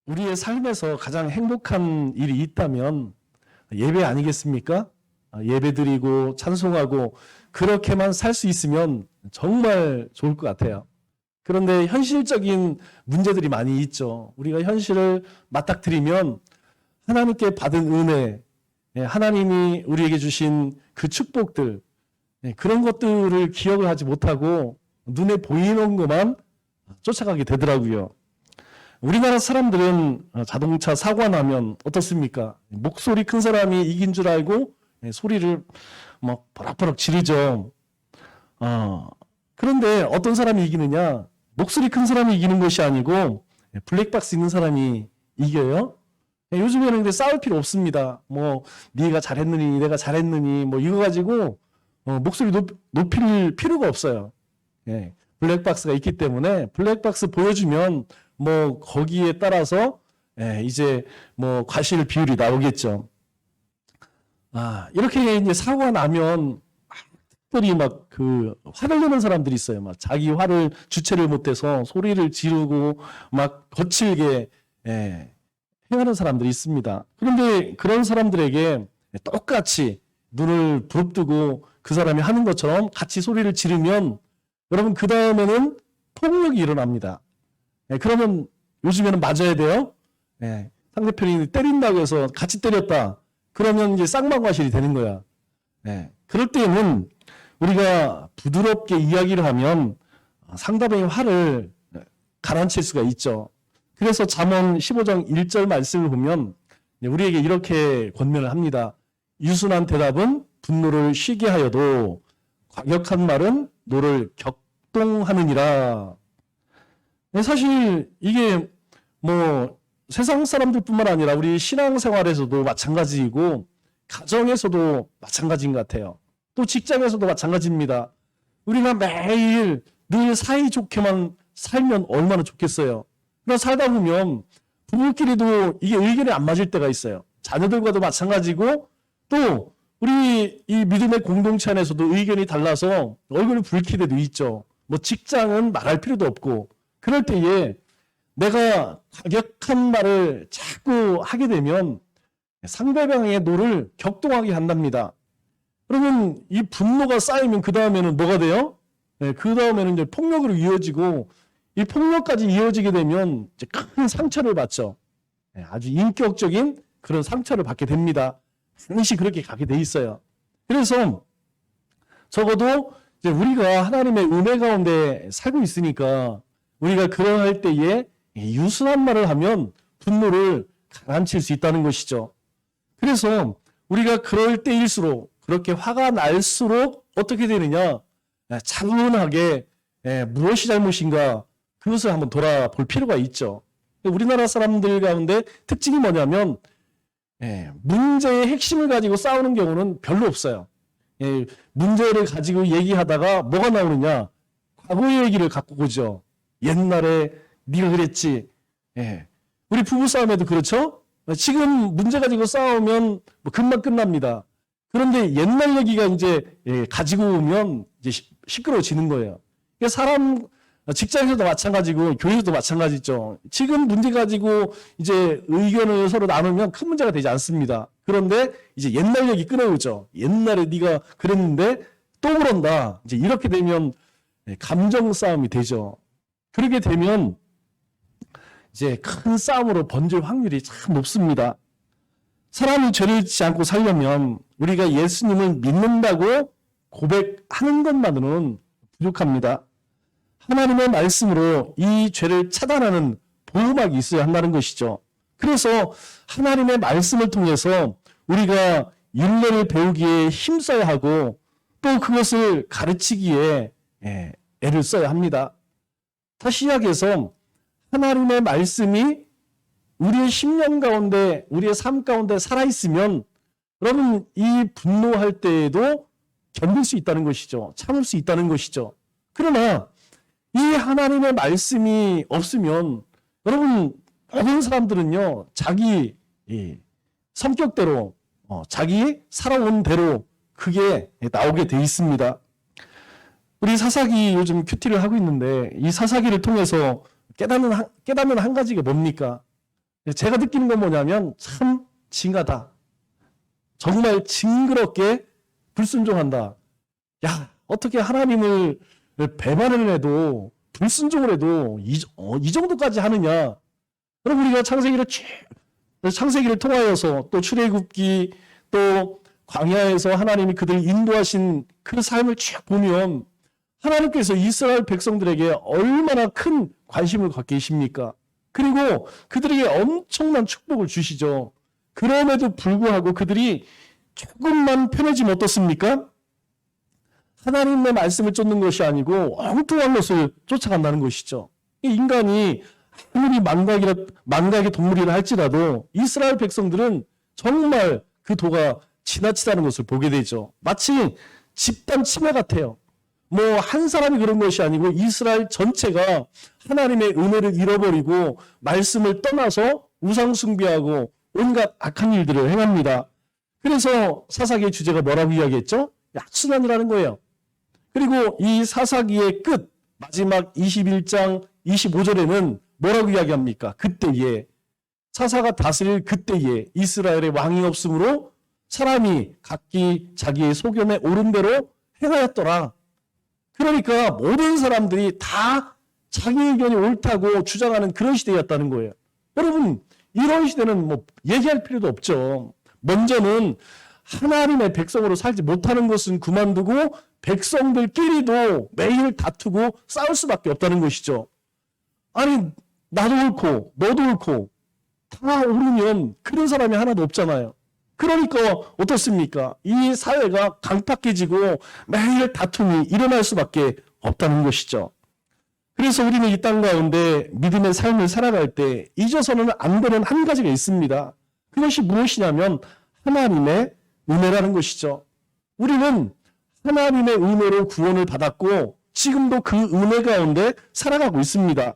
우리의 삶에서 가장 행복한 일이 있다면 예배 아니겠습니까? 예배 드리고 찬송하고 그렇게만 살 수 있으면 정말 좋을 것 같아요. 그런데 현실적인 문제들이 많이 있죠. 우리가 현실을 맞닥뜨리면 하나님께 받은 은혜, 하나님이 우리에게 주신 그 축복들, 그런 것들을 기억을 하지 못하고 눈에 보이는 것만 쫓아가게 되더라고요. 우리나라 사람들은 자동차 사고가 나면 어떻습니까? 목소리 큰 사람이 이긴 줄 알고 소리를 막 버럭버럭 지르죠. 그런데 어떤 사람이 이기느냐? 목소리 큰 사람이 이기는 것이 아니고 블랙박스 있는 사람이 이겨요. 요즘에는 근데 싸울 필요 없습니다. 뭐 네가 잘했느니 내가 잘했느니 뭐 이거 가지고 목소리 높일 필요가 없어요. 블랙박스가 있기 때문에 블랙박스 보여주면 뭐 거기에 따라서 이제 뭐 과실 비율이 나오겠죠. 이렇게 이제 사고가 나면 특별히 막 그 화를 내는 사람들이 있어요. 막 자기 화를 주체를 못해서 소리를 지르고 막 거칠게 행하는 사람들이 있습니다. 그런데 그런 사람들에게 똑같이 눈을 부릅뜨고 그 사람이 하는 것처럼 같이 소리를 지르면 여러분 그 다음에는 폭력이 일어납니다. 그러면 요즘에는 맞아야 돼요. 상대편이 때린다고 해서 같이 때렸다. 그러면 이제 쌍방과실이 되는 거야. 그럴 때는 우리가 부드럽게 이야기를 하면 상대방의 화를 가라앉힐 수가 있죠. 그래서 잠언 15장 1절 말씀을 보면 우리에게 이렇게 권면을 합니다. 유순한 대답은 분노를 쉬게 하여도 과격한 말은 노를 격동하느니라. 사실 이게 뭐 세상 사람들뿐만 아니라 우리 신앙생활에서도 마찬가지이고 가정에서도 마찬가지인 것 같아요. 또 직장에서도 마찬가지입니다. 우리가 매일 늘 사이좋게만 살면 얼마나 좋겠어요. 그러나 살다 보면 부부끼리도 이게 의견이 안 맞을 때가 있어요. 자녀들과도 마찬가지고 또 우리 이 믿음의 공동체 안에서도 의견이 달라서 얼굴이 붉힐 때도 있죠. 뭐 직장은 말할 필요도 없고 그럴 때에 내가 과격한 말을 자꾸 하게 되면 상대방의 노를 격동하게 한답니다. 그러면 이 분노가 쌓이면 그 다음에는 뭐가 돼요? 그 다음에는 이제 폭력으로 이어지고 이 폭력까지 이어지게 되면 이제 큰 상처를 받죠. 아주 인격적인 그런 상처를 받게 됩니다. 반드시 그렇게 가게 돼 있어요. 그래서 적어도 이제 우리가 하나님의 은혜 가운데 살고 있으니까 우리가 그러할 때에 유순한 말을 하면 분노를 가라앉힐 수 있다는 것이죠. 그래서 우리가 그럴 때일수록 그렇게 화가 날수록 어떻게 되느냐? 차분하게 무엇이 잘못인가 그것을 한번 돌아볼 필요가 있죠. 우리나라 사람들 가운데 특징이 뭐냐면 문제의 핵심을 가지고 싸우는 경우는 별로 없어요. 문제를 가지고 얘기하다가 뭐가 나오느냐? 과거의 얘기를 갖고 오죠. 옛날에 네가 그랬지. 우리 부부싸움에도 그렇죠? 지금 문제 가지고 싸우면 뭐 금방 끝납니다. 그런데 옛날 얘기가 이제 가지고 오면 이제 시끄러워지는 거예요. 그러니까 사람 직장에서도 마찬가지고 교회에서도 마찬가지죠. 지금 문제 가지고 이제 의견을 서로 나누면 큰 문제가 되지 않습니다. 그런데 이제 옛날 얘기 끊어오죠. 옛날에 네가 그랬는데 또 그런다. 이제 이렇게 되면 감정 싸움이 되죠. 그렇게 되면 이제 큰 싸움으로 번질 확률이 참 높습니다. 사람이 죄를 짓지 않고 살려면 우리가 예수님을 믿는다고 고백하는 것만으로는 부족합니다. 하나님의 말씀으로 이 죄를 차단하는 보호막이 있어야 한다는 것이죠. 그래서 하나님의 말씀을 통해서 우리가 율례를 배우기에 힘써야 하고 또 그것을 가르치기에 애를 써야 합니다. 다시 시작해서 하나님의 말씀이 우리의 심령 가운데 우리의 삶 가운데 살아있으면 여러분 이 분노할 때에도 견딜 수 있다는 것이죠. 참을 수 있다는 것이죠. 그러나 이 하나님의 말씀이 없으면 여러분 모든 사람들은요 자기 성격대로 자기 살아온 대로 그게 나오게 돼 있습니다. 우리 사사기 요즘 큐티를 하고 있는데 이 사사기를 통해서 깨닫는 한 가지가 뭡니까? 제가 느끼는 건 뭐냐면 참 징하다. 정말 징그럽게 불순종한다. 야, 어떻게 하나님을 배반을 해도 불순종을 해도 이 정도까지 하느냐. 그럼 우리가 창세기를 통하여서 또 출애굽기 또 광야에서 하나님이 그들을 인도하신 그 삶을 쭉 보면 하나님께서 이스라엘 백성들에게 얼마나 큰 관심을 갖고 계십니까? 그리고 그들에게 엄청난 축복을 주시죠. 그럼에도 불구하고 그들이 조금만 편해지면 어떻습니까? 하나님의 말씀을 쫓는 것이 아니고 엉뚱한 것을 쫓아간다는 것이죠. 인간이 아무리 만각의 동물이라 할지라도 이스라엘 백성들은 정말 그 도가 지나치다는 것을 보게 되죠. 마치 집단 치매 같아요. 뭐 한 사람이 그런 것이 아니고 이스라엘 전체가 하나님의 은혜를 잃어버리고 말씀을 떠나서 우상 숭배하고 온갖 악한 일들을 행합니다. 그래서 사사기의 주제가 뭐라고 이야기했죠? 악순환이라는 거예요. 그리고 이 사사기의 끝 마지막 21장 25절에는 뭐라고 이야기합니까? 그때에 사사가 다스릴 그때에 이스라엘의 왕이 없으므로 사람이 각기 자기의 소견에 옳은 대로 행하였더라. 그러니까 모든 사람들이 다 자기 의견이 옳다고 주장하는 그런 시대였다는 거예요. 여러분, 이런 시대는 뭐 얘기할 필요도 없죠. 먼저는 하나님의 백성으로 살지 못하는 것은 그만두고 백성들끼리도 매일 다투고 싸울 수밖에 없다는 것이죠. 아니, 나도 옳고 너도 옳고 다 옳으면 그런 사람이 하나도 없잖아요. 그러니까 어떻습니까? 이 사회가 강팍해지고 매일 다툼이 일어날 수밖에 없다는 것이죠. 그래서 우리는 이 땅 가운데 믿음의 삶을 살아갈 때 잊어서는 안 되는 한 가지가 있습니다. 그것이 무엇이냐면 하나님의 은혜라는 것이죠. 우리는 하나님의 은혜로 구원을 받았고 지금도 그 은혜 가운데 살아가고 있습니다.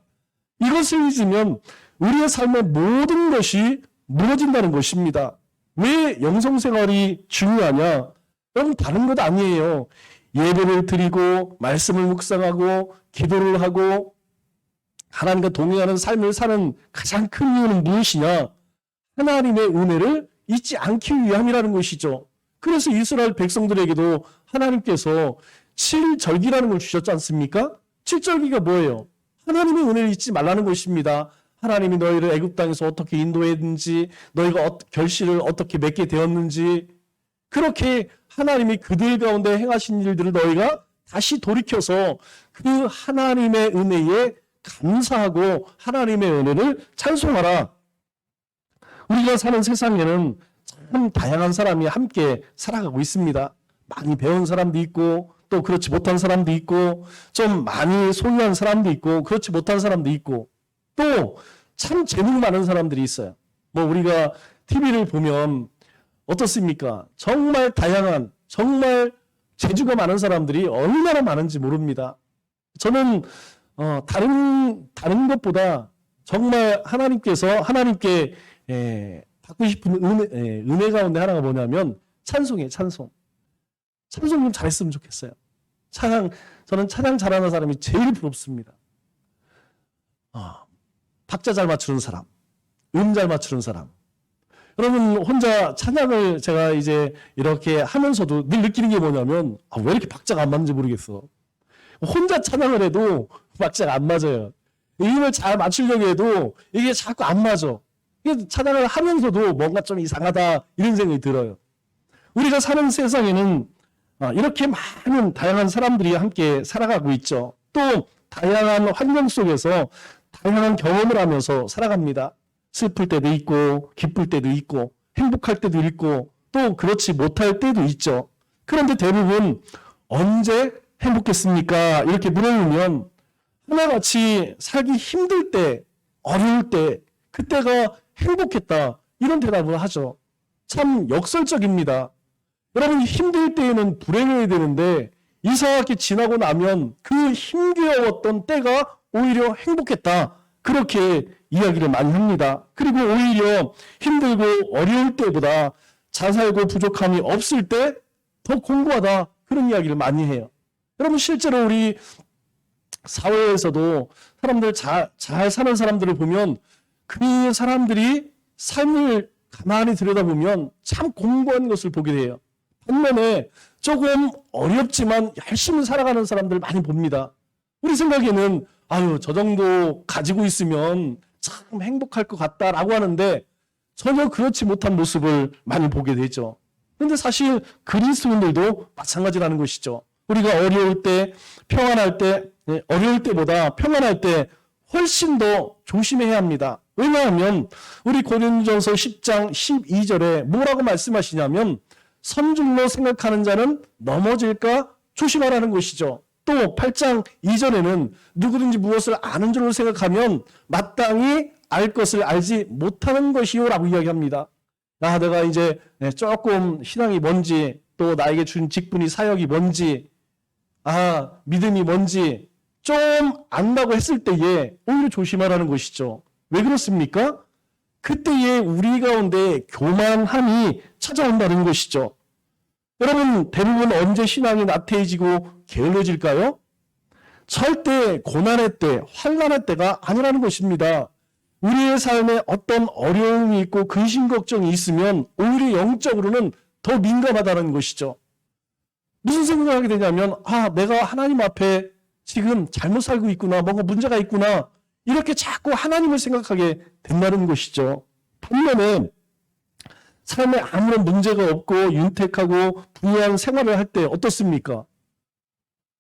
이것을 잊으면 우리의 삶의 모든 것이 무너진다는 것입니다. 왜 영성생활이 중요하냐? 여러분, 다른 것 아니에요. 예배를 드리고 말씀을 묵상하고 기도를 하고 하나님과 동행하는 삶을 사는 가장 큰 이유는 무엇이냐? 하나님의 은혜를 잊지 않기 위함이라는 것이죠. 그래서 이스라엘 백성들에게도 하나님께서 7절기라는 걸 주셨지 않습니까? 7절기가 뭐예요? 하나님의 은혜를 잊지 말라는 것입니다. 하나님이 너희를 애굽 땅에서 어떻게 인도했는지, 너희가 결실을 어떻게 맺게 되었는지, 그렇게 하나님이 그들 가운데 행하신 일들을 너희가 다시 돌이켜서 그 하나님의 은혜에 감사하고 하나님의 은혜를 찬송하라. 우리가 사는 세상에는 참 다양한 사람이 함께 살아가고 있습니다. 많이 배운 사람도 있고 또 그렇지 못한 사람도 있고 좀 많이 소유한 사람도 있고 그렇지 못한 사람도 있고 또 참 재능 많은 사람들이 있어요. 뭐 우리가 TV를 보면 어떻습니까? 정말 다양한 정말 재주가 많은 사람들이 얼마나 많은지 모릅니다. 저는 다른 것보다 정말 하나님께 받고 싶은 은혜 가운데 하나가 뭐냐면 찬송이에요. 찬송 좀 잘했으면 좋겠어요. 저는 찬양 잘하는 사람이 제일 부럽습니다. 박자 잘 맞추는 사람, 잘 맞추는 사람. 여러분, 혼자 찬양을 제가 이제 이렇게 하면서도 늘 느끼는 게 뭐냐면 왜 이렇게 박자가 안 맞는지 모르겠어. 혼자 찬양을 해도 박자가 안 맞아요. 음을 잘 맞추려고 해도 이게 자꾸 안 맞아. 찬양을 하면서도 뭔가 좀 이상하다 이런 생각이 들어요. 우리가 사는 세상에는 이렇게 많은 다양한 사람들이 함께 살아가고 있죠. 또 다양한 환경 속에서 다양한 경험을 하면서 살아갑니다. 슬플 때도 있고 기쁠 때도 있고 행복할 때도 있고 또 그렇지 못할 때도 있죠. 그런데 대부분 언제 행복했습니까? 이렇게 물어보면 하나같이 살기 힘들 때, 어려울 때 그때가 행복했다 이런 대답을 하죠. 참 역설적입니다. 여러분, 힘들 때에는 불행해야 되는데 이상하게 지나고 나면 그 힘겨웠던 때가 오히려 행복했다. 그렇게 이야기를 많이 합니다. 그리고 오히려 힘들고 어려울 때보다 잘 살고 부족함이 없을 때 더 공고하다. 그런 이야기를 많이 해요. 여러분, 실제로 우리 사회에서도 사람들 잘 사는 사람들을 보면 그 사람들이 삶을 가만히 들여다보면 참 공고한 것을 보게 돼요. 반면에 조금 어렵지만 열심히 살아가는 사람들 많이 봅니다. 우리 생각에는 아유, 저 정도 가지고 있으면 참 행복할 것 같다라고 하는데 전혀 그렇지 못한 모습을 많이 보게 되죠. 그런데 사실 그리스도인들도 마찬가지라는 것이죠. 우리가 어려울 때, 평안할 때, 어려울 때보다 평안할 때 훨씬 더 조심해야 합니다. 왜냐하면 우리 고린도전서 10장 12절에 뭐라고 말씀하시냐면 선줄로 생각하는 자는 넘어질까 조심하라는 것이죠. 또 8장 2절에는 누구든지 무엇을 아는 줄로 생각하면 마땅히 알 것을 알지 못하는 것이요 라고 이야기합니다. 내가 이제 조금 신앙이 뭔지, 또 나에게 준 직분이 사역이 뭔지, 믿음이 뭔지 좀 안다고 했을 때에 오히려 조심하라는 것이죠. 왜 그렇습니까? 그때에 우리 가운데 교만함이 찾아온다는 것이죠. 여러분, 대부분 언제 신앙이 나태해지고 게을러질까요? 절대 고난의 때, 환난의 때가 아니라는 것입니다. 우리의 삶에 어떤 어려움이 있고 근심 걱정이 있으면 오히려 영적으로는 더 민감하다는 것이죠. 무슨 생각을 하게 되냐면 내가 하나님 앞에 지금 잘못 살고 있구나, 뭔가 문제가 있구나, 이렇게 자꾸 하나님을 생각하게 된다는 것이죠. 반면에 삶에 아무런 문제가 없고 윤택하고 부유한 생활을 할 때 어떻습니까?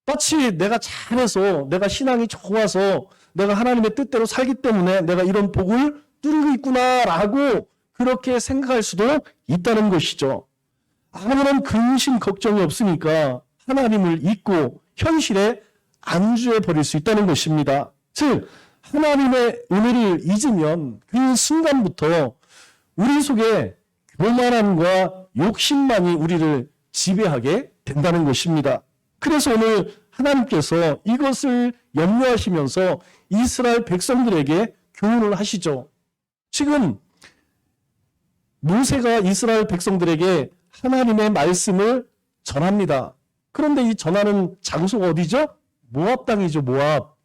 마치 내가 잘해서, 내가 신앙이 좋아서, 내가 하나님의 뜻대로 살기 때문에 내가 이런 복을 누리고 있구나라고 그렇게 생각할 수도 있다는 것이죠. 아무런 근심 걱정이 없으니까 하나님을 잊고 현실에 안주해 버릴 수 있다는 것입니다. 즉 하나님의 은혜를 잊으면 그 순간부터 우리 속에 교만함과 욕심만이 우리를 지배하게 된다는 것입니다. 그래서 오늘 하나님께서 이것을 염려하시면서 이스라엘 백성들에게 교훈을 하시죠. 지금 모세가 이스라엘 백성들에게 하나님의 말씀을 전합니다. 그런데 이 전하는 장소가 어디죠? 모압 땅이죠, 모압.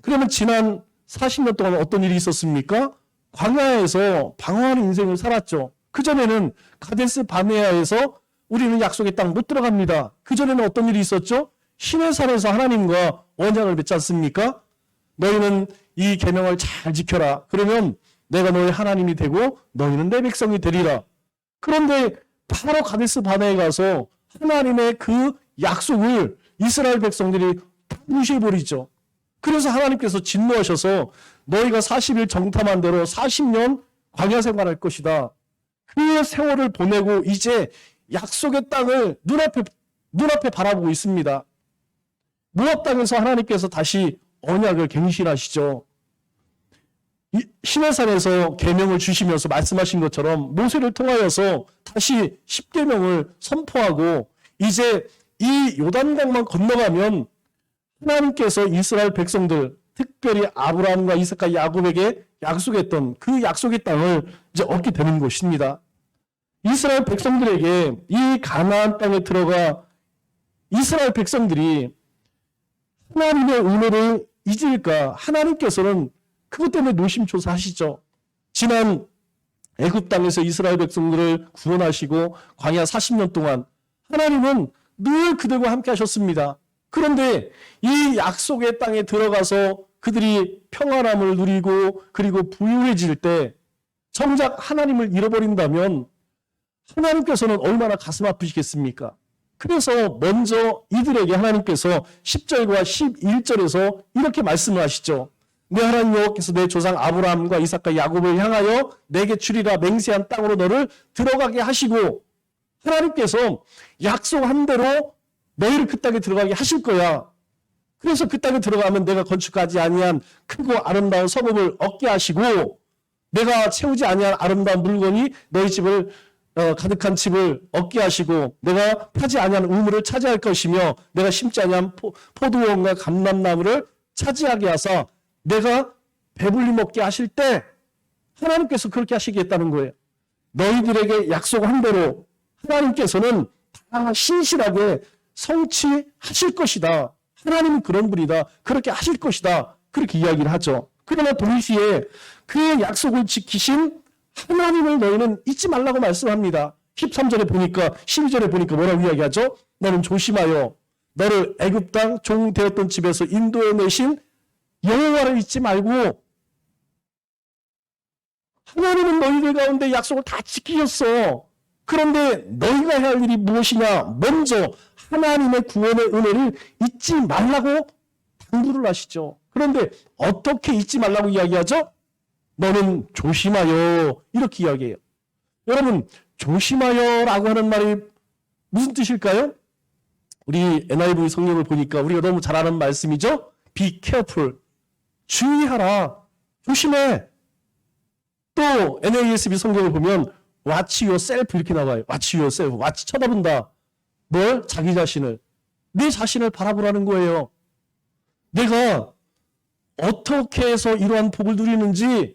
그러면 지난 40년 동안 어떤 일이 있었습니까? 광야에서 방황하는 인생을 살았죠. 그전에는 가데스 바네아에서 우리는 약속의 땅 못 들어갑니다. 그전에는 어떤 일이 있었죠? 시내산에서 하나님과 언약을 맺지 않습니까? 너희는 이 계명을 잘 지켜라. 그러면 내가 너희 하나님이 되고 너희는 내 백성이 되리라. 그런데 바로 가데스 바네아에 가서 하나님의 그 약속을 이스라엘 백성들이 무시해버리죠. 그래서 하나님께서 진노하셔서 너희가 40일 정탐한 대로 40년 광야 생활할 것이다. 그 세월을 보내고 이제 약속의 땅을 눈앞에 바라보고 있습니다. 모압 땅에서 하나님께서 다시 언약을 갱신하시죠. 시내산에서 계명을 주시면서 말씀하신 것처럼 모세를 통하여서 다시 십계명을 선포하고 이제 이 요단강만 건너가면 하나님께서 이스라엘 백성들, 특별히 아브라함과 이삭과 야곱에게 약속했던 그 약속의 땅을 이제 얻게 되는 것입니다. 이스라엘 백성들에게 이 가나안 땅에 들어가 이스라엘 백성들이 하나님의 은혜를 잊을까? 하나님께서는 그것 때문에 노심초사하시죠. 지난 애굽 땅에서 이스라엘 백성들을 구원하시고 광야 40년 동안 하나님은 늘 그들과 함께 하셨습니다. 그런데 이 약속의 땅에 들어가서 그들이 평안함을 누리고 그리고 부유해질 때 정작 하나님을 잃어버린다면 하나님께서는 얼마나 가슴 아프시겠습니까? 그래서 먼저 이들에게 하나님께서 10절과 11절에서 이렇게 말씀을 하시죠. 내 하나님 여호와께서 내 조상 아브라함과 이삭과 야곱을 향하여 내게 주리라 맹세한 땅으로 너를 들어가게 하시고 하나님께서 약속한 대로 너희를 그 땅에 들어가게 하실 거야. 그래서 그 땅에 들어가면 내가 건축하지 아니한 크고 아름다운 성읍을 얻게 하시고 내가 채우지 아니한 아름다운 물건이 너희 집을 가득한 집을 얻게 하시고 내가 파지 아니한 우물을 차지할 것이며 내가 심지 아니한 포도원과 감람나무를 차지하게 하사 내가 배불리 먹게 하실 때 하나님께서 그렇게 하시겠다는 거예요. 너희들에게 약속한 대로 하나님께서는 다 신실하게 성취하실 것이다. 하나님은 그런 분이다. 그렇게 하실 것이다. 그렇게 이야기를 하죠. 그러나 동시에 그 약속을 지키신 하나님을 너희는 잊지 말라고 말씀합니다. 13절에 보니까 12절에 보니까 뭐라고 이야기하죠? 너는 조심하여 너를 애굽 땅 종 되었던 집에서 인도해 내신 여호와를 잊지 말고. 하나님은 너희들 가운데 약속을 다 지키셨어. 그런데 너희가 해야 할 일이 무엇이냐? 먼저 하나님의 구원의 은혜를 잊지 말라고 당부를 하시죠. 그런데 어떻게 잊지 말라고 이야기하죠? 너는 조심하여, 이렇게 이야기해요. 여러분, 조심하여라고 하는 말이 무슨 뜻일까요? 우리 NIV 성경을 보니까 우리가 너무 잘 아는 말씀이죠. Be careful. 주의하라. 조심해. 또 NASB 성경을 보면 watch yourself 이렇게 나와요. watch yourself. watch 쳐다본다. 뭘? 자기 자신을. 내 자신을 바라보라는 거예요. 내가 어떻게 해서 이러한 복을 누리는지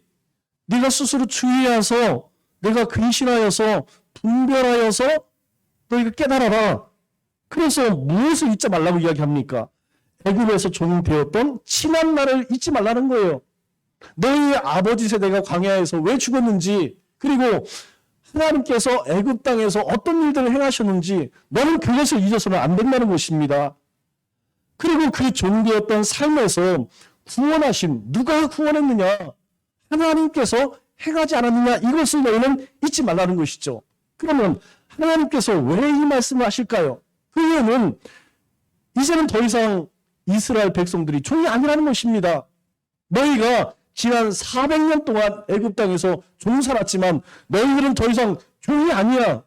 네가 스스로 주의해서 내가 근신하여서 분별하여서 너희가 깨달아라. 그래서 무엇을 잊지 말라고 이야기합니까? 애굽에서 종되었던 친한 날을 잊지 말라는 거예요. 너희 아버지 세대가 광야에서 왜 죽었는지, 그리고 하나님께서 애굽 땅에서 어떤 일들을 행하셨는지 너는 그것을 잊어서는 안 된다는 것입니다. 그리고 그 종되었던 삶에서 구원하신, 누가 구원했느냐? 하나님께서 행하지 않았느냐? 이것을 너희는 잊지 말라는 것이죠. 그러면 하나님께서 왜 이 말씀을 하실까요? 그 이유는 이제는 더 이상 이스라엘 백성들이 종이 아니라는 것입니다. 너희가 지난 400년 동안 애굽 땅에서 종 살았지만 너희들은 더 이상 종이 아니야.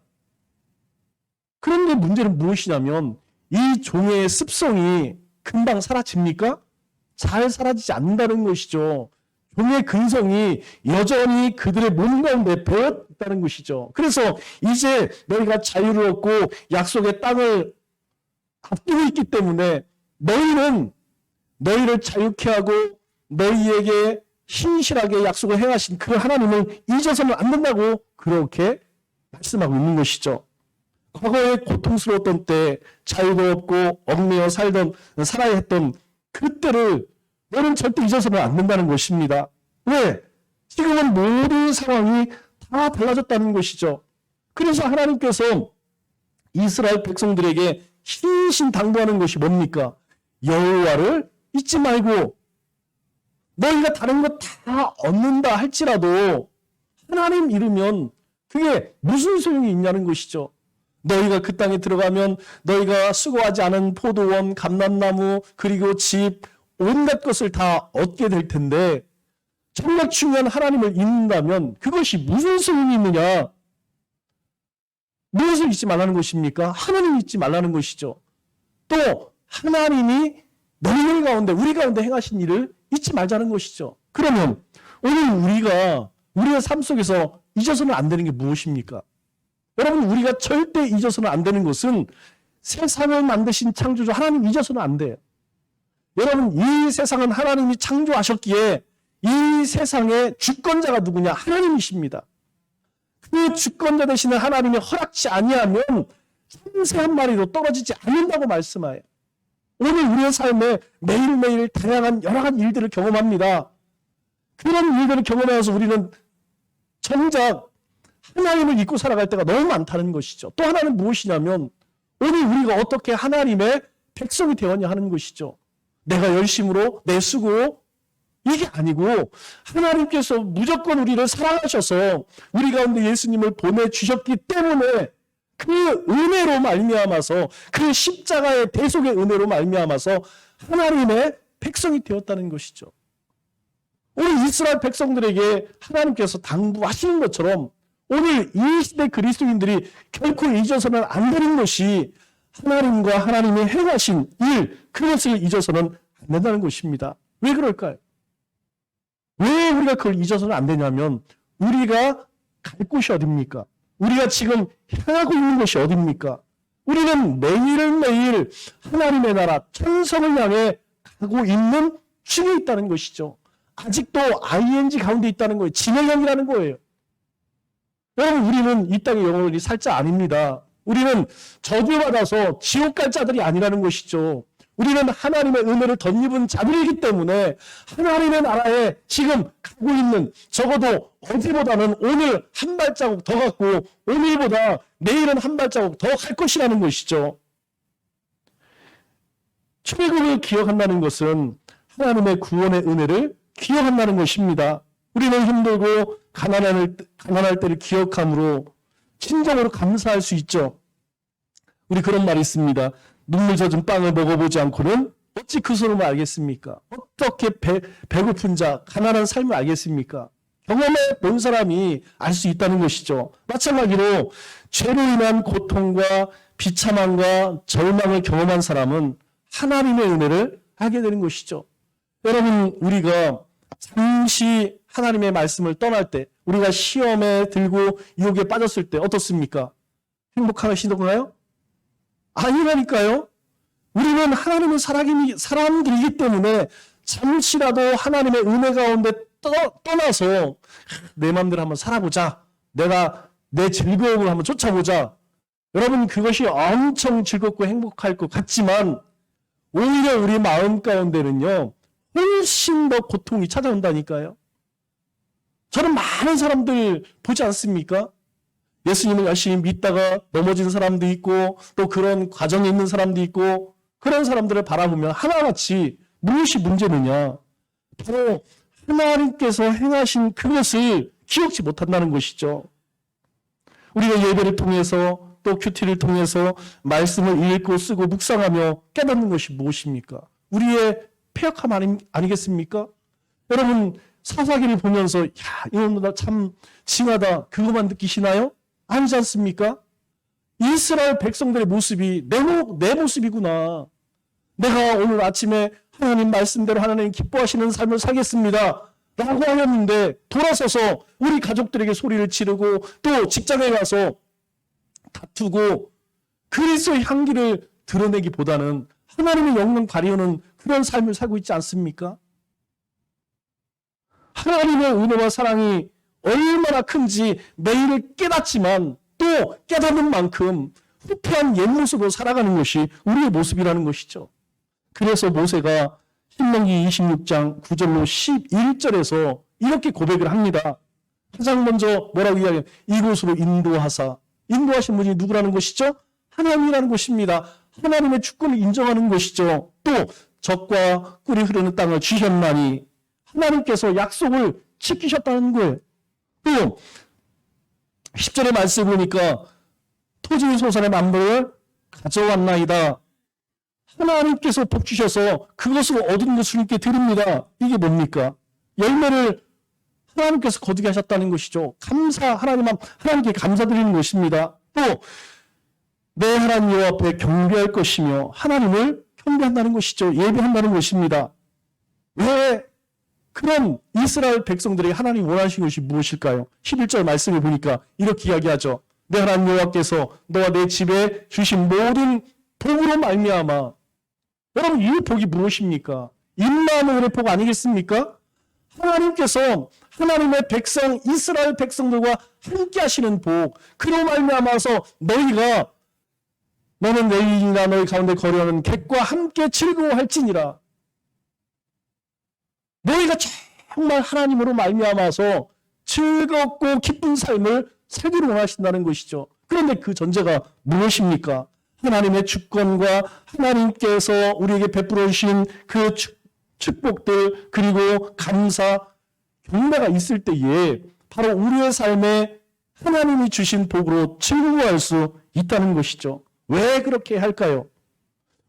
그런데 문제는 무엇이냐면 이 종의 습성이 금방 사라집니까? 잘 사라지지 않는다는 것이죠. 종의 근성이 여전히 그들의 몸 가운데 배어 있다는 것이죠. 그래서 이제 너희가 자유를 얻고 약속의 땅을 앞두고 있기 때문에 너희를 자유케 하고 너희에게 신실하게 약속을 행하신 그 하나님을 잊어서는 안 된다고 그렇게 말씀하고 있는 것이죠. 과거에 고통스러웠던 때, 자유가 없고 얽매여 살아야 했던 그때를 너는 절대 잊어서는 안 된다는 것입니다. 왜? 지금은 모든 상황이 다 달라졌다는 것이죠. 그래서 하나님께서 이스라엘 백성들에게 신신당부하는 것이 뭡니까? 여호와를 잊지 말고, 너희가 다른 것 다 얻는다 할지라도 하나님 잃으면 그게 무슨 소용이 있냐는 것이죠. 너희가 그 땅에 들어가면 너희가 수고하지 않은 포도원, 감람나무, 그리고 집, 온갖 것을 다 얻게 될 텐데 정말 중요한 하나님을 잊는다면 그것이 무슨 소용이 있느냐? 무엇을 잊지 말라는 것입니까? 하나님을 잊지 말라는 것이죠. 또 하나님이 너희들 가운데, 우리 가운데 행하신 일을 잊지 말자는 것이죠. 그러면 오늘 우리의 삶 속에서 잊어서는 안 되는 게 무엇입니까? 여러분, 우리가 절대 잊어서는 안 되는 것은 세상을 만드신 창조주 하나님 잊어서는 안 돼요. 여러분, 이 세상은 하나님이 창조하셨기에 이 세상의 주권자가 누구냐? 하나님이십니다. 그 주권자 되시는 하나님이 허락지 아니하면 생새 한 마리도 떨어지지 않는다고 말씀하여요. 오늘 우리의 삶에 매일매일 다양한 여러 가지 일들을 경험합니다. 그런 일들을 경험해서 우리는 정작 하나님을 잊고 살아갈 때가 너무 많다는 것이죠. 또 하나는 무엇이냐면 오늘 우리가 어떻게 하나님의 백성이 되었냐 하는 것이죠. 내가 열심으로 내 수고 이게 아니고 하나님께서 무조건 우리를 사랑하셔서 우리 가운데 예수님을 보내주셨기 때문에 그 은혜로 말미암아서, 그 십자가의 대속의 은혜로 말미암아서 하나님의 백성이 되었다는 것이죠. 오늘 이스라엘 백성들에게 하나님께서 당부하시는 것처럼 오늘 이 시대 그리스도인들이 결코 잊어서는 안 되는 것이 하나님과 하나님이 행하신 일, 그것을 잊어서는 안 된다는 것입니다. 왜 그럴까요? 왜 우리가 그걸 잊어서는 안 되냐면 우리가 갈 곳이 어딥니까? 우리가 지금 향하고 있는 것이 어딥니까? 우리는 매일매일 하나님의 나라, 천성을 향해 가고 있는 중에 있다는 것이죠. 아직도 ing 가운데 있다는 거예요. 진행형이라는 거예요. 여러분, 우리는 이 땅의 영원히 살 자 아닙니다. 우리는 저주받아서 지옥 갈 자들이 아니라는 것이죠. 우리는 하나님의 은혜를 덧입은 자들이기 때문에 하나님의 나라에 지금 가고 있는, 적어도 어제보다는 오늘 한 발자국 더 갔고 오늘보다 내일은 한 발자국 더 갈 것이라는 것이죠. 출애굽을 기억한다는 것은 하나님의 구원의 은혜를 기억한다는 것입니다. 우리는 힘들고 가난할 때를 기억함으로 진정으로 감사할 수 있죠. 우리 그런 말이 있습니다. 눈물 젖은 빵을 먹어보지 않고는 어찌 그 소름을 알겠습니까? 어떻게 배고픈 자, 가난한 삶을 알겠습니까? 경험해 본 사람이 알 수 있다는 것이죠. 마찬가지로 죄로 인한 고통과 비참함과 절망을 경험한 사람은 하나님의 은혜를 알게 되는 것이죠. 여러분, 우리가 잠시 하나님의 말씀을 떠날 때, 우리가 시험에 들고 유혹에 빠졌을 때 어떻습니까? 행복하시던가요? 아니라니까요. 우리는 하나님의 사람들이기 때문에 잠시라도 하나님의 은혜 가운데 떠나서 내 마음대로 한번 살아보자. 내가 내 즐거움을 한번 쫓아보자. 여러분, 그것이 엄청 즐겁고 행복할 것 같지만 오히려 우리 마음 가운데는요, 훨씬 더 고통이 찾아온다니까요. 저는 많은 사람들 보지 않습니까? 예수님을 열심히 믿다가 넘어진 사람도 있고 또 그런 과정에 있는 사람도 있고, 그런 사람들을 바라보면 하나같이 무엇이 문제느냐? 바로 하나님께서 행하신 그것을 기억지 못한다는 것이죠. 우리가 예배를 통해서 또 큐티를 통해서 말씀을 읽고 쓰고 묵상하며 깨닫는 것이 무엇입니까? 우리의 패역함 아니겠습니까? 여러분, 사사기를 보면서 야, 이놈들 참 징하다, 그것만 느끼시나요? 아니지 않습니까? 이스라엘 백성들의 모습이 내 모습이구나. 내가 오늘 아침에 하나님 말씀대로 하나님 기뻐하시는 삶을 살겠습니다 라고 하였는데 돌아서서 우리 가족들에게 소리를 지르고 또 직장에 가서 다투고 그리스도의 향기를 드러내기보다는 하나님의 영광 가리우는 그런 삶을 살고 있지 않습니까? 하나님의 은혜와 사랑이 얼마나 큰지 매일 깨닫지만 또 깨닫는 만큼 후패한 옛 모습으로 살아가는 것이 우리의 모습이라는 것이죠. 그래서 모세가 신명기 26장 9절로 11절에서 이렇게 고백을 합니다. 가장 먼저 뭐라고 이야기해요? 이곳으로 인도하신 분이 누구라는 것이죠? 하나님이라는 것입니다. 하나님의 주권을 인정하는 것이죠. 또 젖과 꿀이 흐르는 땅을 주셨나니 하나님께서 약속을 지키셨다는 거예요. 또 10절의 말씀을 보니까 토지 소산의 만물을 가져왔나이다. 하나님께서 복 주셔서 그것으로 얻은 것을 이렇게 드립니다. 이게 뭡니까? 열매를 하나님께서 거두게 하셨다는 것이죠. 하나님께 감사드리는 것입니다. 또 내 하나님 여호와 앞에 경배할 것이며 하나님을 경배한다는 것이죠. 예배한다는 것입니다. 왜 그런 이스라엘 백성들이 하나님 원하신 것이 무엇일까요? 11절 말씀을 보니까 이렇게 이야기하죠. 내 하나님 여호와께서 너와 내 집에 주신 모든 복으로 말미암아. 여러분, 이 복이 무엇입니까? 임마누엘의 복 아니겠습니까? 하나님께서 하나님의 백성 이스라엘 백성들과 함께 하시는 복, 그로 말미암아서 너는 내일이나 너희 가운데 거류하는 객과 함께 즐거워할지니라. 너희가 정말 하나님으로 말미암아서 즐겁고 기쁜 삶을 살기를 원하신다는 것이죠. 그런데 그 전제가 무엇입니까? 하나님의 주권과 하나님께서 우리에게 베풀어 주신 그 축복들, 그리고 감사, 경배가 있을 때에 바로 우리의 삶에 하나님이 주신 복으로 즐거워할 수 있다는 것이죠. 왜 그렇게 할까요?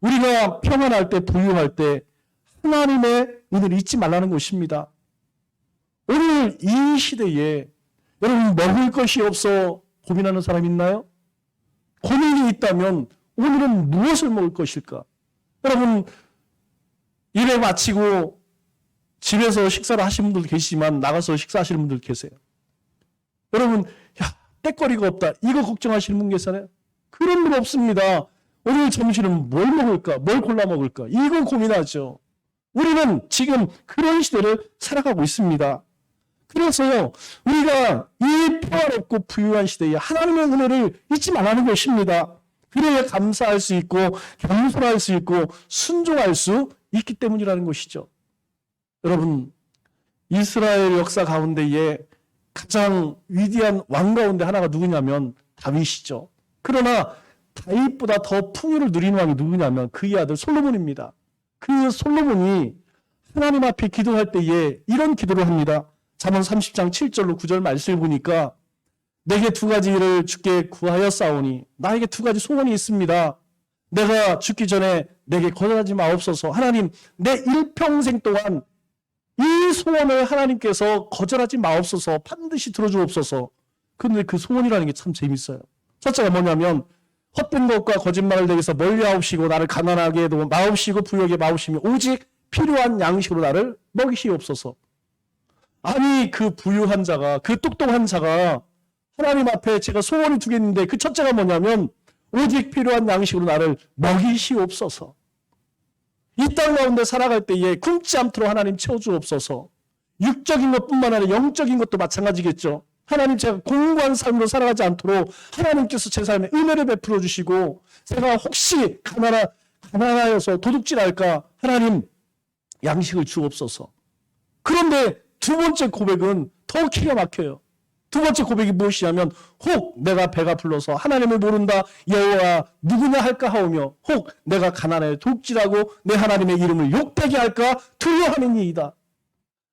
우리가 평안할 때, 부유할 때 하나님의 은혜를 잊지 말라는 것입니다. 오늘 이 시대에 여러분, 먹을 것이 없어 고민하는 사람 있나요? 고민이 있다면 오늘은 무엇을 먹을 것일까? 여러분, 일에 마치고 집에서 식사를 하시는 분들 계시지만 나가서 식사하시는 분들 계세요. 여러분, 떼거리가 없다, 이거 걱정하시는 분 계시잖아요. 그런 분 없습니다. 오늘 점심은 뭘 먹을까? 뭘 골라 먹을까? 이거 고민하죠. 우리는 지금 그런 시대를 살아가고 있습니다. 그래서 우리가 이 평화롭고 부유한 시대에 하나님의 은혜를 잊지 말라는 것입니다. 그래야 감사할 수 있고 겸손할 수 있고 순종할 수 있기 때문이라는 것이죠. 여러분, 이스라엘 역사 가운데에 가장 위대한 왕 가운데 하나가 누구냐면 다윗이죠. 그러나 다윗보다 더 풍요를 누리는 왕이 누구냐면 그의 아들 솔로몬입니다. 그 솔로몬이 하나님 앞에 기도할 때에 이런 기도를 합니다. 잠언 30장 7절로 9절 말씀을 보니까 내게 두 가지를 주께 구하였사오니 나에게 두 가지 소원이 있습니다. 내가 죽기 전에 내게 거절하지 마옵소서. 하나님, 내 일평생 동안 이 소원을 하나님께서 거절하지 마옵소서. 반드시 들어주옵소서. 그런데 그 소원이라는 게 참 재밌어요. 첫째가 뭐냐면 헛된 것과 거짓말을 내게서 멀리하옵시고 나를 가난하게 해도 마옵시고 부욕에 마옵시며 오직 필요한 양식으로 나를 먹이시옵소서. 아니, 그 부유한 자가, 그 똑똑한 자가 하나님 앞에 제가 소원이 두 개 있는데 그 첫째가 뭐냐면 오직 필요한 양식으로 나를 먹이시옵소서. 이 땅 가운데 살아갈 때에 굶지 않도록 하나님 채워주옵소서. 육적인 것뿐만 아니라 영적인 것도 마찬가지겠죠. 하나님, 제가 공고한 삶으로 살아가지 않도록 하나님께서 제 삶에 은혜를 베풀어 주시고 제가 혹시 가난하여서 도둑질할까 하나님 양식을 주옵소서. 그런데 두 번째 고백은 더 기가 막혀요. 두 번째 고백이 무엇이냐면 혹 내가 배가 불러서 하나님을 모른다 여호와 누구냐 할까 하오며 혹 내가 가난해 도둑질하고 내 하나님의 이름을 욕되게 할까 두려워하느니이다.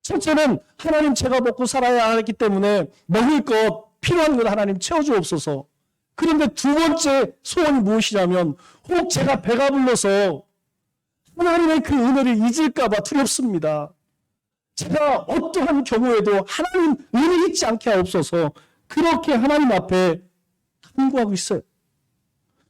첫째는 하나님, 제가 먹고 살아야 하기 때문에 먹을 것 필요한 것 하나님 채워주옵소서. 그런데 두 번째 소원이 무엇이냐면 혹 제가 배가 불러서 하나님의 그 은혜를 잊을까 봐 두렵습니다. 제가 어떠한 경우에도 하나님 은혜 잊지 않게 하옵소서. 그렇게 하나님 앞에 간구하고 있어요.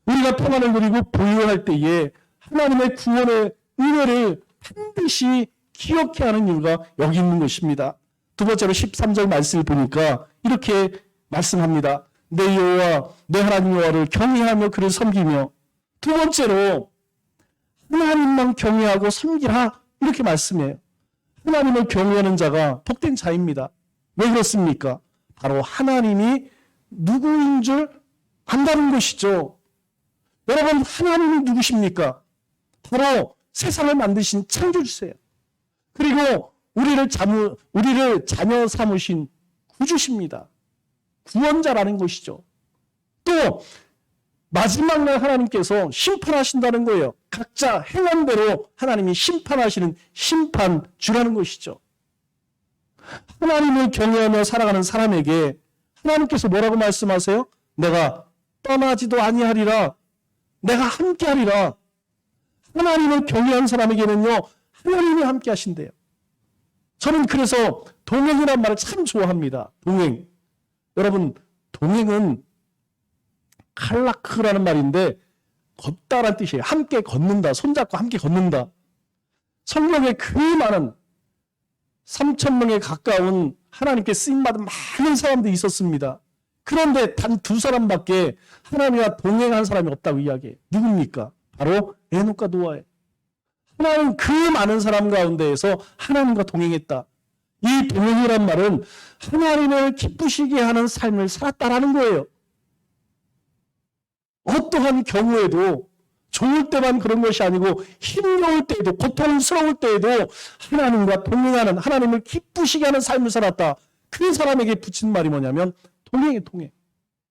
우리가 평안을 누리고 보유할 때에 하나님의 구원의 은혜를 반드시 기억해야 하는 이유가 여기 있는 것입니다. 두 번째로 13절 말씀을 보니까 이렇게 말씀합니다. 내 여호와 내 하나님 여호와를 경외하며 그를 섬기며. 두 번째로 하나님만 경외하고 섬기라 이렇게 말씀해요. 하나님을 경외하는 자가 복된 자입니다. 왜 그렇습니까? 바로 하나님이 누구인 줄 안다는 것이죠. 여러분, 하나님이 누구십니까? 바로 세상을 만드신 창조주세요. 그리고 우리를 자녀 삼으신 구주십니다. 구원자라는 것이죠. 또 마지막 날 하나님께서 심판하신다는 거예요. 각자 행한 대로 하나님이 심판하시는 심판주라는 것이죠. 하나님을 경외하며 살아가는 사람에게 하나님께서 뭐라고 말씀하세요? 내가 떠나지도 아니하리라. 내가 함께하리라. 하나님을 경외하는 사람에게는요, 하나님이 함께 하신대요. 저는 그래서 동행이란 말을 참 좋아합니다. 동행. 여러분, 동행은 칼라크라는 말인데 걷다라는 뜻이에요. 함께 걷는다. 손잡고 함께 걷는다. 성경에 그 많은 3,000명에 가까운 하나님께 쓰임받은 많은 사람들이 있었습니다. 그런데 단 두 사람밖에 하나님과 동행한 사람이 없다고 이야기해요. 누굽니까? 바로 에녹과 노아예요. 하나님 그 많은 사람 가운데에서 하나님과 동행했다. 이 동행이란 말은 하나님을 기쁘시게 하는 삶을 살았다라는 거예요. 어떠한 경우에도 좋을 때만 그런 것이 아니고 힘겨울 때에도 고통스러울 때에도 하나님과 동행하는, 하나님을 기쁘시게 하는 삶을 살았다. 그 사람에게 붙인 말이 뭐냐면 동행이에요. 동행.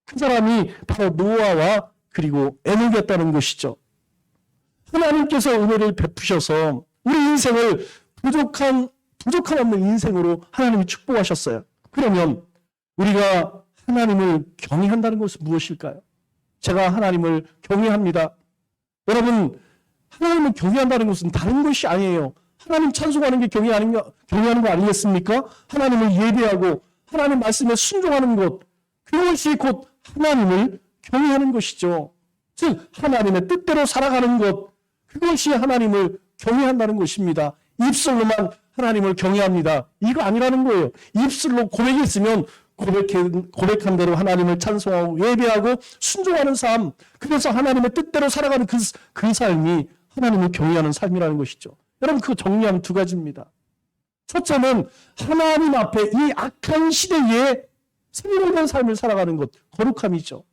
그 사람이 바로 노아와 그리고 에녹이었다는 것이죠. 하나님께서 은혜를 베푸셔서 우리 인생을 부족함 없는 인생으로 하나님이 축복하셨어요. 그러면 우리가 하나님을 경외한다는 것은 무엇일까요? 제가 하나님을 경외합니다. 여러분, 하나님을 경외한다는 것은 다른 것이 아니에요. 하나님 찬송하는 게 경외하는 거 아니겠습니까? 하나님을 예배하고 하나님 말씀에 순종하는 것, 그것이 곧 하나님을 경외하는 것이죠. 즉 하나님의 뜻대로 살아가는 것, 그것이 하나님을 경외한다는 것입니다. 입술로만 하나님을 경외합니다. 이거 아니라는 거예요. 입술로 고백했으면 고백한 대로 하나님을 찬송하고 예배하고 순종하는 삶, 그래서 하나님의 뜻대로 살아가는 그 삶이 하나님을 경외하는 삶이라는 것이죠. 여러분, 그거 정리하면 두 가지입니다. 첫째는 하나님 앞에 이 악한 시대에 생명된 삶을 살아가는 것, 거룩함이죠.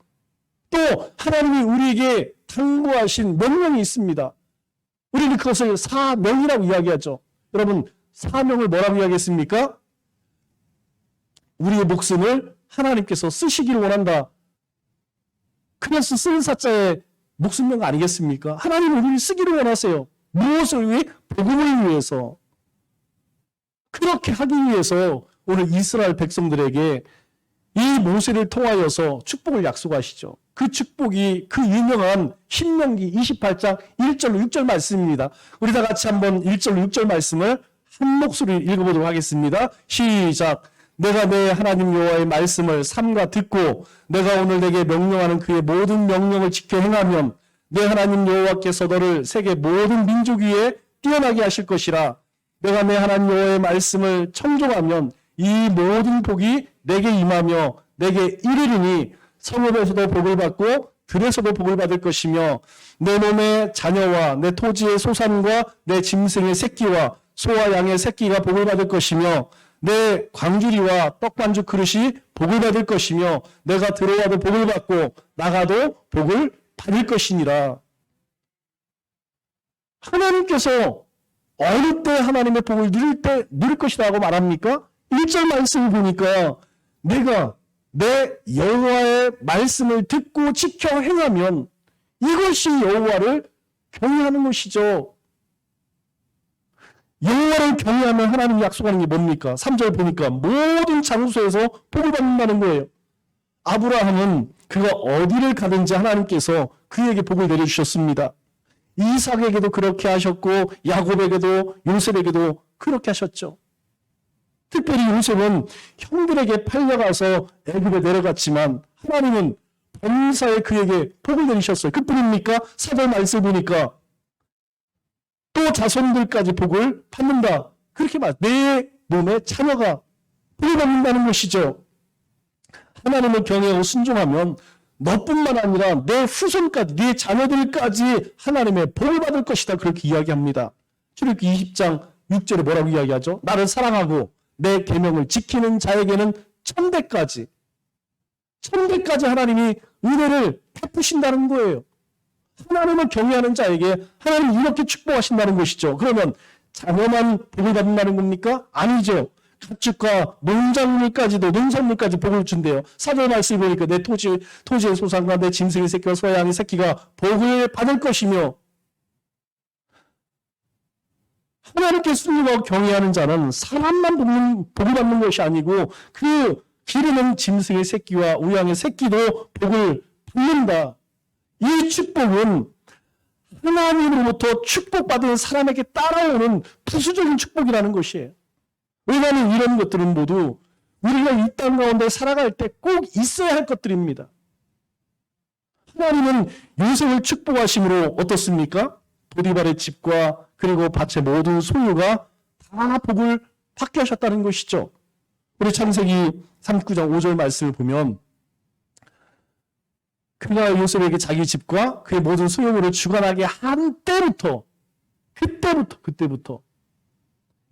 또 하나님이 우리에게 당부하신 명령이 있습니다. 우리는 그것을 사명이라고 이야기하죠. 여러분, 사명을 뭐라고 이야기했습니까? 우리의 목숨을 하나님께서 쓰시기를 원한다. 그래서 쓴 사자의 목숨명 아니겠습니까? 하나님은 우리를 쓰기를 원하세요. 무엇을 위해? 복음을 위해서. 그렇게 하기 위해서 오늘 이스라엘 백성들에게 이 모세를 통하여서 축복을 약속하시죠. 그 축복이 그 유명한 신명기 28장 1절로 6절 말씀입니다. 우리 다 같이 한번 1절로 6절 말씀을 한 목소리로 읽어보도록 하겠습니다. 시작. 내가 내 하나님 여호와의 말씀을 삼가 듣고 내가 오늘 내게 명령하는 그의 모든 명령을 지켜 행하면 내 하나님 여호와께서 너를 세계 모든 민족 위에 뛰어나게 하실 것이라. 내가 내 하나님 여호와의 말씀을 청종하면 이 모든 복이 내게 임하며 내게 이르리니 성읍에서도 복을 받고 들에서도 복을 받을 것이며 내 몸의 자녀와 내 토지의 소산과 내 짐승의 새끼와 소와 양의 새끼가 복을 받을 것이며 내 광주리와 떡반죽 그릇이 복을 받을 것이며 내가 들어와도 복을 받고 나가도 복을 받을 것이니라. 하나님께서 어느 때 하나님의 복을 누릴 것이라고 말합니까? 1절 말씀을 보니까 내가 내 여호와의 말씀을 듣고 지켜 행하면 이것이 여호와를 경외하는 것이죠. 여호와를 경외하면 하나님이 약속하는 게 뭡니까? 3절 보니까 모든 장소에서 복을 받는다는 거예요. 아브라함은 그가 어디를 가든지 하나님께서 그에게 복을 내려주셨습니다. 이삭에게도 그렇게 하셨고 야곱에게도 요셉에게도 그렇게 하셨죠. 특별히 요셉은 형들에게 팔려가서 애굽에 내려갔지만 하나님은 범사에 그에게 복을 내리셨어요. 그뿐입니까? 4절 말씀 보니까 또 자손들까지 복을 받는다. 그렇게 내 몸에 자녀가 복을 받는다는 것이죠. 하나님을 경외하고 순종하면 너뿐만 아니라 내 후손까지, 네 자녀들까지 하나님의 복을 받을 것이다. 그렇게 이야기합니다. 출애굽기 20장 6절에 뭐라고 이야기하죠? 나를 사랑하고 내 계명을 지키는 자에게는 천대까지 하나님이 은혜를 베푸신다는 거예요. 하나님을 경외하는 자에게 하나님이 이렇게 축복하신다는 것이죠. 그러면 자녀만 복을 받는다는 겁니까? 아니죠. 가축과 농작물까지도 농산물까지 복을 준대요. 4절 말씀 보니까 내 토지의 소산과 내 짐승의 새끼와 소와 양의 새끼가 복을 받을 것이며 하나님께 순종하고 경외하는 자는 사람만 복을 받는 것이 아니고 그 기르는 짐승의 새끼와 우양의 새끼도 복을 받는다. 이 축복은 하나님으로부터 축복받은 사람에게 따라오는 부수적인 축복이라는 것이에요. 왜냐하면 이런 것들은 모두 우리가 이 땅 가운데 살아갈 때 꼭 있어야 할 것들입니다. 하나님은 요셉을 축복하심으로 어떻습니까? 보디발의 집과 그리고 밭의 모든 소유가 다 복을 받게 하셨다는 것이죠. 우리 창세기 39장 5절 말씀을 보면 그가 요셉에게 자기 집과 그의 모든 소유물을 주관하게 한 때부터 그때부터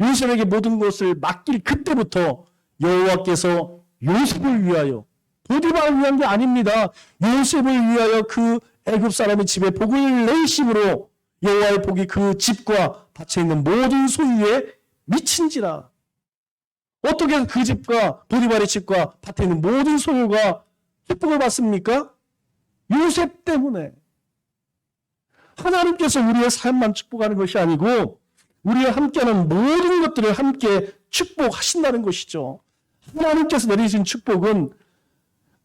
요셉에게 모든 것을 맡길 그때부터 여호와께서 요셉을 위하여 보디발을 위한 게 아닙니다. 요셉을 위하여 그 애굽 사람의 집에 복을 내심으로 여호와의 복이 그 집과 밭에 있는 모든 소유에 미친지라. 어떻게 그 집과 보디발의 집과 밭에 있는 모든 소유가 축복을 받습니까? 요셉 때문에. 하나님께서 우리의 삶만 축복하는 것이 아니고 우리의 함께하는 모든 것들을 함께 축복하신다는 것이죠. 하나님께서 내리신 축복은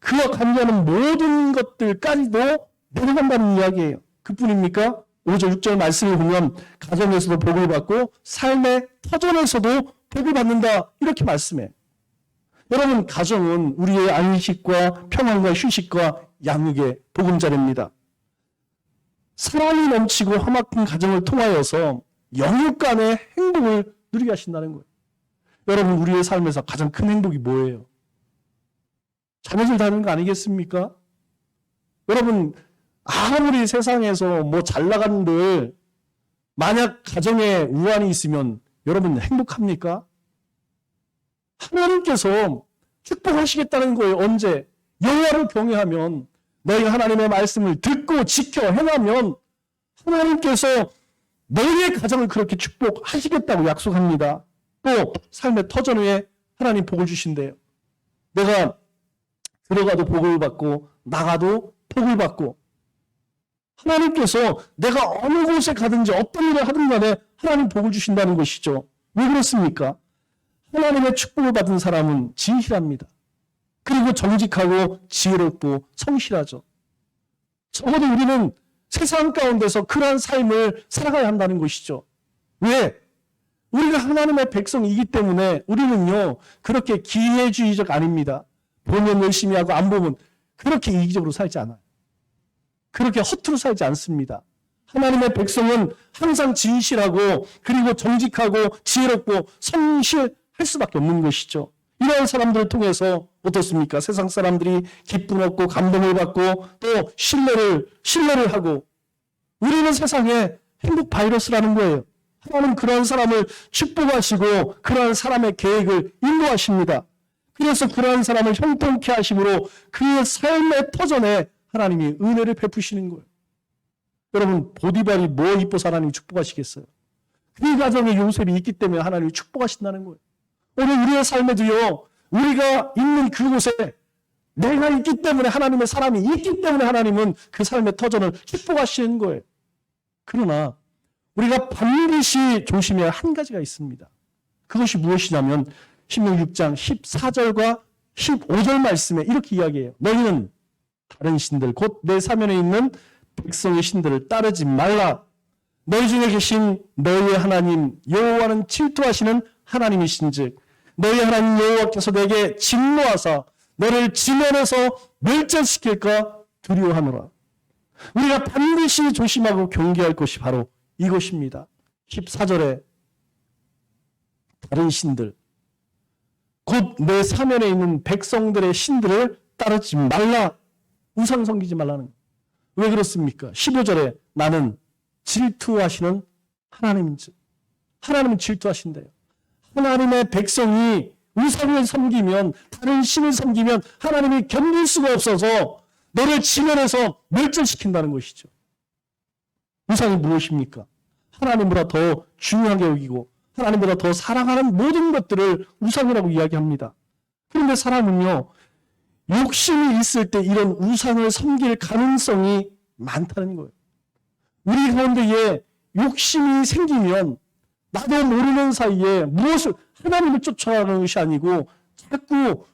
그와 관계하는 모든 것들까지도 내려간다는 이야기예요. 그뿐입니까? 5절 6절 말씀을 보면 가정에서도 복을 받고 삶의 터전에서도 복을 받는다 이렇게 말씀해. 여러분, 가정은 우리의 안식과 평안과 휴식과 양육의 보금자리입니다. 사랑이 넘치고 험악한 가정을 통하여서 영육 간의 행복을 누리게 하신다는 거예요. 여러분, 우리의 삶에서 가장 큰 행복이 뭐예요? 자녀들 다는 거 아니겠습니까? 여러분, 아무리 세상에서 뭐 잘 나간들 만약 가정에 우환이 있으면 여러분 행복합니까? 하나님께서 축복하시겠다는 거예요. 언제? 여호와를 경외하면 너희가 하나님의 말씀을 듣고 지켜 행하면 하나님께서 너희의 가정을 그렇게 축복하시겠다고 약속합니다. 또 삶의 터전 위에 하나님 복을 주신대요. 내가 들어가도 복을 받고 나가도 복을 받고, 하나님께서 내가 어느 곳에 가든지 어떤 일을 하든 간에 하나님 복을 주신다는 것이죠. 왜 그렇습니까? 하나님의 축복을 받은 사람은 진실합니다. 그리고 정직하고 지혜롭고 성실하죠. 적어도 우리는 세상 가운데서 그러한 삶을 살아가야 한다는 것이죠. 왜? 우리가 하나님의 백성이기 때문에 우리는요, 그렇게 기회주의적 아닙니다. 보면 열심히 하고 안 보면 그렇게 이기적으로 살지 않아요. 그렇게 허투루 살지 않습니다. 하나님의 백성은 항상 진실하고 그리고 정직하고 지혜롭고 성실할 수밖에 없는 것이죠. 이러한 사람들을 통해서 어떻습니까? 세상 사람들이 기쁨 얻고 감동을 받고 또 신뢰를 하고, 우리는 세상에 행복 바이러스라는 거예요. 하나님 그러한 사람을 축복하시고 그러한 사람의 계획을 인도하십니다. 그래서 그러한 사람을 형통케 하심으로 그의 삶의 터전에 하나님이 은혜를 베푸시는 거예요. 여러분, 보디발이 뭐 이뻐서 하나님이 축복하시겠어요? 그 가정에 요셉이 있기 때문에 하나님이 축복하신다는 거예요. 오늘 우리의 삶에도요, 우리가 있는 그곳에 내가 있기 때문에, 하나님의 사람이 있기 때문에 하나님은 그 삶의 터전을 축복하시는 거예요. 그러나 우리가 반드시 조심해야 할 한 가지가 있습니다. 그것이 무엇이냐면 신명기 6장 14절과 15절 말씀에 이렇게 이야기해요. 너희는 다른 신들 곧 내 사면에 있는 백성의 신들을 따르지 말라. 너희 중에 계신 너희의 하나님 여호와는 질투하시는 하나님이신즉 너희 하나님 여호와께서 내게 진노하사 너를 지면에서 멸절시킬까 두려워하노라. 우리가 반드시 조심하고 경계할 것이 바로 이것입니다. 14절에 다른 신들 곧 내 사면에 있는 백성들의 신들을 따르지 말라. 우상 섬기지 말라는 거예요. 왜 그렇습니까? 15절에 나는 질투하시는 하나님인즉, 하나님은 질투하신대요. 하나님의 백성이 우상을 섬기면, 다른 신을 섬기면 하나님이 견딜 수가 없어서 너를 지면에서 멸절시킨다는 것이죠. 우상이 무엇입니까? 하나님보다 더 중요하게 여기고 하나님보다 더 사랑하는 모든 것들을 우상이라고 이야기합니다. 그런데 사람은요, 욕심이 있을 때 이런 우상을 섬길 가능성이 많다는 거예요. 우리 가운데에 욕심이 생기면 나도 모르는 사이에 무엇을, 하나님을 쫓아가는 것이 아니고 자꾸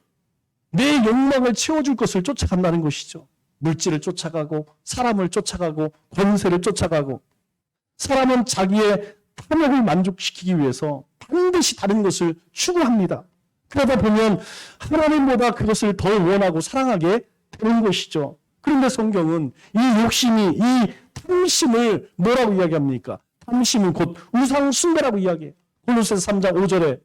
내 욕망을 채워줄 것을 쫓아간다는 것이죠. 물질을 쫓아가고 사람을 쫓아가고 권세를 쫓아가고, 사람은 자기의 탐욕을 만족시키기 위해서 반드시 다른 것을 추구합니다. 그러다 보면 하나님보다 그것을 더 원하고 사랑하게 되는 것이죠. 그런데 성경은 이 욕심이, 이 탐심을 뭐라고 이야기합니까? 탐심은 곧 우상 숭배라고 이야기해요. 골로새서 3장 5절에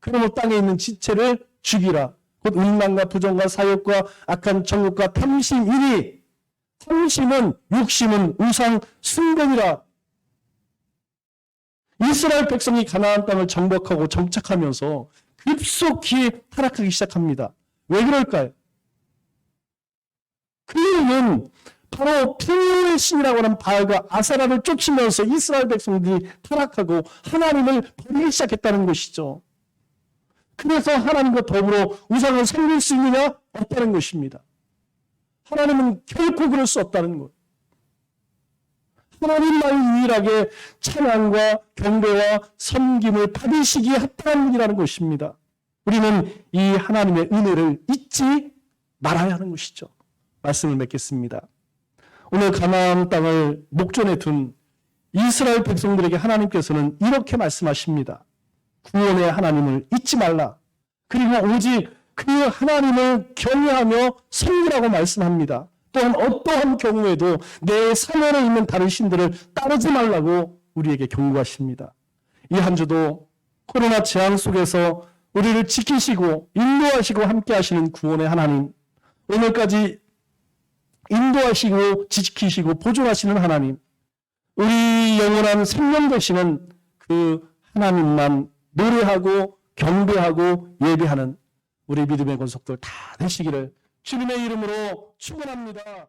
그러므로 땅에 있는 지체를 죽이라. 곧 음란과 부정과 사욕과 악한 정욕과 탐심이니, 탐심은, 욕심은 우상 숭배니라. 이스라엘 백성이 가나안 땅을 정복하고 정착하면서 급속히 타락하기 시작합니다. 왜 그럴까요? 그 이유는 바로 풍요의 신이라고 하는 바알과 아세라를 쫓으면서 이스라엘 백성들이 타락하고 하나님을 버리기 시작했다는 것이죠. 그래서 하나님과 더불어 우상을 섬길 수 있느냐? 없다는 것입니다. 하나님은 결코 그럴 수 없다는 것. 하나님만 유일하게 찬양과 경배와 섬김을 받으시기에 합당한 분이라는 것입니다. 우리는 이 하나님의 은혜를 잊지 말아야 하는 것이죠. 말씀을 맺겠습니다. 오늘 가나안 땅을 목전에 둔 이스라엘 백성들에게 하나님께서는 이렇게 말씀하십니다. 구원의 하나님을 잊지 말라. 그리고 오직 그 하나님을 경외하며 섬기라고 말씀합니다. 또한 어떠한 경우에도 내 사면에 있는 다른 신들을 따르지 말라고 우리에게 경고하십니다. 이 한 주도 코로나 재앙 속에서 우리를 지키시고 인도하시고 함께 하시는 구원의 하나님, 오늘까지 인도하시고 지키시고 보존하시는 하나님, 우리 영원한 생명 되시는 그 하나님만 노래하고 경배하고 예배하는 우리 믿음의 권속들 다 되시기를 주님의 이름으로 축원합니다.